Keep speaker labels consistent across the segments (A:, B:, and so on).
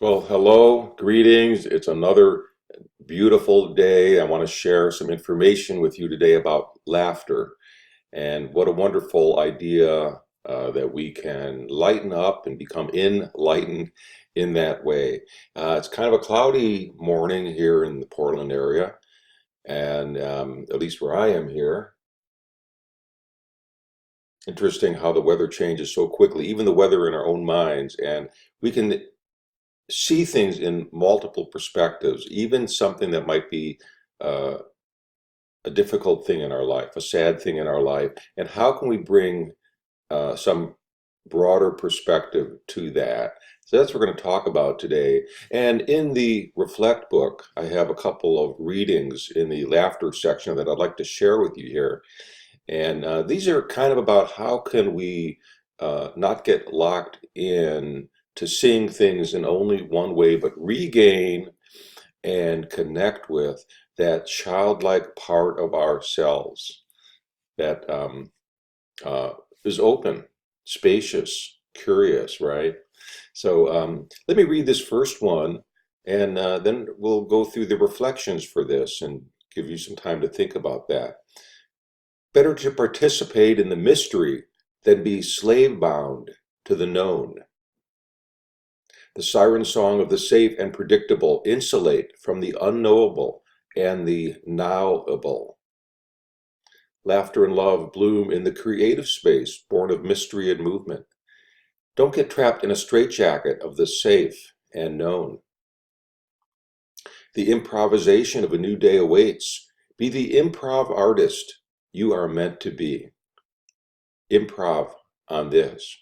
A: Well, hello, greetings. It's another beautiful day. I want to share some information with you today about laughter and what a wonderful idea that we can lighten up and become enlightened in that way. It's kind of a cloudy morning here in the Portland area, and at least where I am here. Interesting how the weather changes so quickly, even the weather in our own minds, and we can see things in multiple perspectives, even something that might be uh, a difficult thing in our life, a sad thing in our life, and how can we bring some broader perspective to that? So that's what we're going to talk about today. And in the Reflect book, I have a couple of readings in the laughter section that I'd like to share with you here. And these are kind of about how can we not get locked in to seeing things in only one way, but regain and connect with that childlike part of ourselves that uh, is open, spacious, curious, right? So let me read this first one, and then we'll go through the reflections for this and give you some time to think about that. Better to participate in the mystery than be slave bound to the known. The siren song of the safe and predictable insulate from the unknowable and the knowable. Laughter and love bloom in the creative space born of mystery and movement. Don't get trapped in a straitjacket of the safe and known. The improvisation of a new day awaits. Be the improv artist you are meant to be. Improv on this.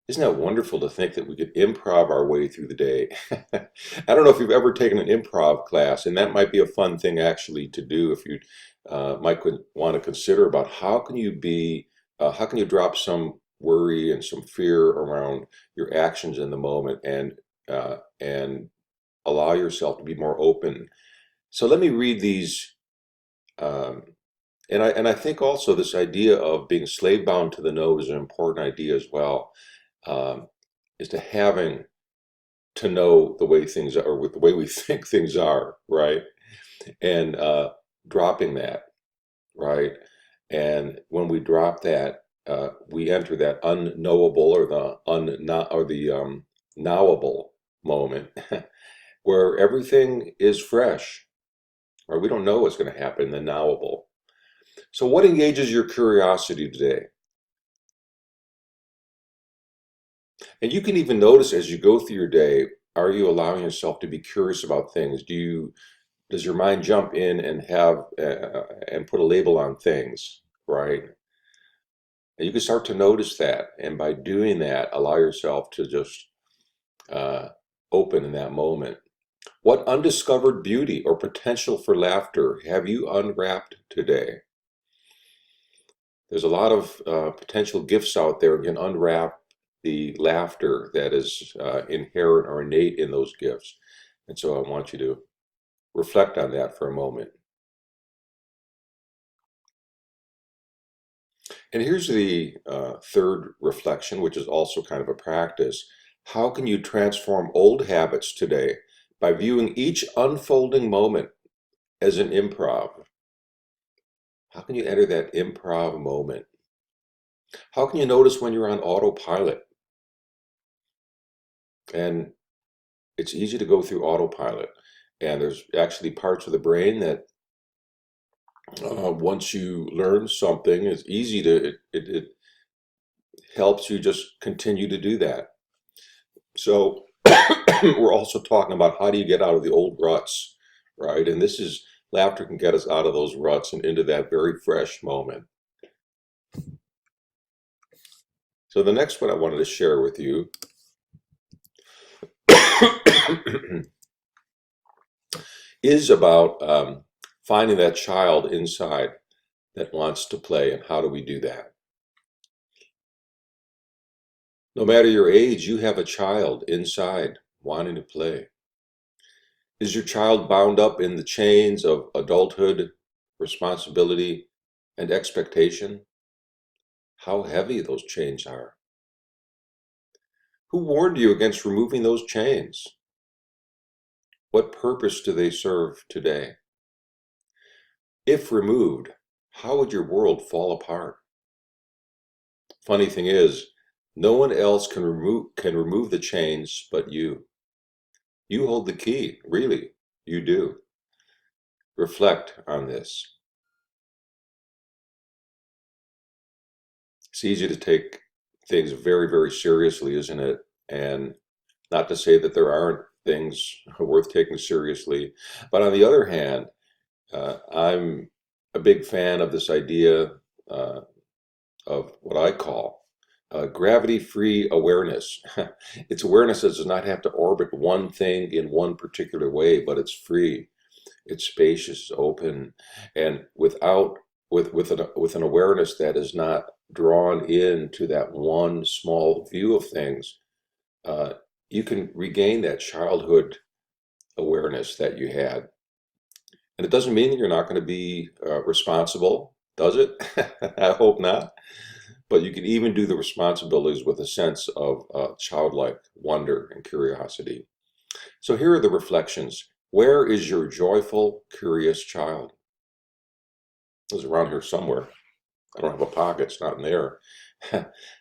A: Isn't that wonderful to think that we could improv our way through the day? I don't know if you've ever taken an improv class, and that might be a fun thing actually to do if you might want to consider about how can you drop some worry and some fear around your actions in the moment and allow yourself to be more open. So let me read these, um, and I think also this idea of being slave bound to the know is an important idea as well. Um, is to having to know the way things are, or with the way we think things are, right? And dropping that, right? And when we drop that, we enter that unknowable or the knowable moment where everything is fresh, or we don't know what's going to happen in the knowable. So, what engages your curiosity today? And you can even notice as you go through your day, are you allowing yourself to be curious about things? Does your mind jump in and have and put a label on things, right? And you can start to notice that, and by doing that, allow yourself to just uh, open in that moment. What undiscovered beauty or potential for laughter have you unwrapped today? There's a lot of potential gifts out there and can unwrap the laughter that is inherent or innate in those gifts. And so I want you to reflect on that for a moment. And here's the third reflection, which is also kind of a practice. How can you transform old habits today by viewing each unfolding moment as an improv? How can you enter that improv moment? How can you notice when you're on autopilot? And it's easy to go through autopilot. And there's actually parts of the brain that once you learn something, it's easy it helps you just continue to do that. So we're also talking about how do you get out of the old ruts, right? And this is laughter can get us out of those ruts and into that very fresh moment. So the next one I wanted to share with you is about finding that child inside that wants to play, and how do we do that? No matter your age, you have a child inside wanting to play. Is your child bound up in the chains of adulthood, responsibility, and expectation? How heavy those chains are. Who warned you against removing those chains? What purpose do they serve today? If removed, how would your world fall apart? Funny thing is, no one else can remove the chains but you. You hold the key, really, you do. Reflect on this. It's easy to take things very, very seriously, isn't it? And not to say that there aren't things worth taking seriously, but on the other hand, I'm a big fan of this idea uh, of what I call gravity-free awareness. It's awareness that does not have to orbit one thing in one particular way, but it's free, it's spacious, open, and with an awareness that is not drawn into that one small view of things. uh, you can regain that childhood awareness that you had. And it doesn't mean that you're not going to be responsible, does it? I hope not. But you can even do the responsibilities with a sense of childlike wonder and curiosity. So here are the reflections. Where is your joyful, curious child? It's around here somewhere. I don't have a pocket, it's not in there.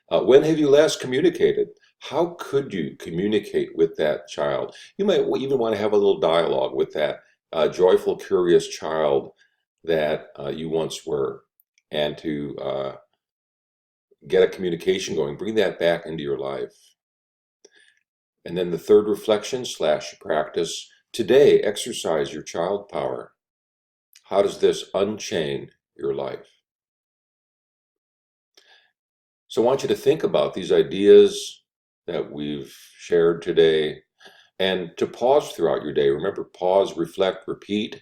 A: When have you last communicated? How could you communicate with that child? You might even want to have a little dialogue with that joyful, curious child that you once were, and to get a communication going. Bring that back into your life. And then the third reflection slash practice. Today, exercise your child power. How does this unchain your life? So I want you to think about these ideas that we've shared today, and to pause throughout your day. Remember, pause, reflect, repeat.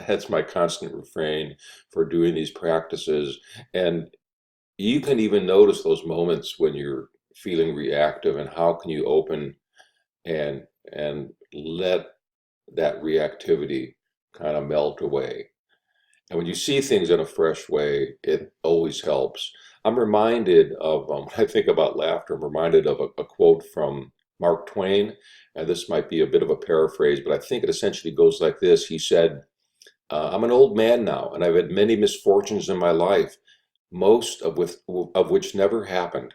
A: That's my constant refrain for doing these practices. And you can even notice those moments when you're feeling reactive, and how can you open and let that reactivity kind of melt away. And when you see things in a fresh way, it always helps. I'm reminded of, when I think about laughter, I'm reminded of a quote from Mark Twain. And this might be a bit of a paraphrase, but I think it essentially goes like this. He said, I'm an old man now, and I've had many misfortunes in my life, most of which never happened.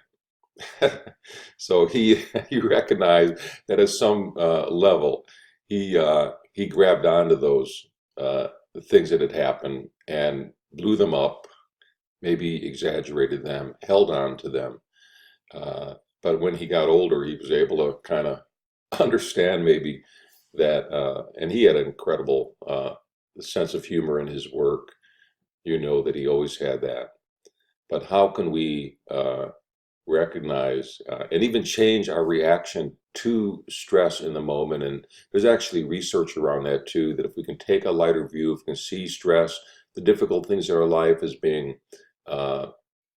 A: So he recognized that at some level, he grabbed onto those things that had happened and blew them up, maybe exaggerated them, held on to them. Uh, but when he got older, he was able to kind of understand maybe that, and he had an incredible sense of humor in his work. You know that he always had that. But how can we recognize and even change our reaction to stress in the moment? And there's actually research around that too, that if we can take a lighter view, if we can see stress, the difficult things in our life as being uh,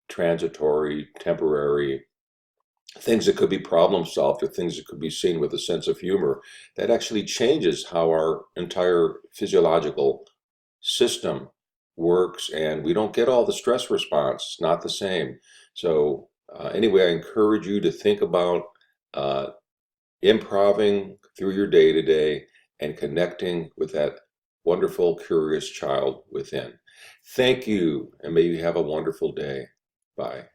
A: transitory, temporary, things that could be problem solved, or things that could be seen with a sense of humor, that actually changes how our entire physiological system works, and we don't get all the stress response. It's not the same. So anyway, I encourage you to think about uh, improving through your day to day and connecting with that wonderful, curious child within. Thank you, and may you have a wonderful day. Bye.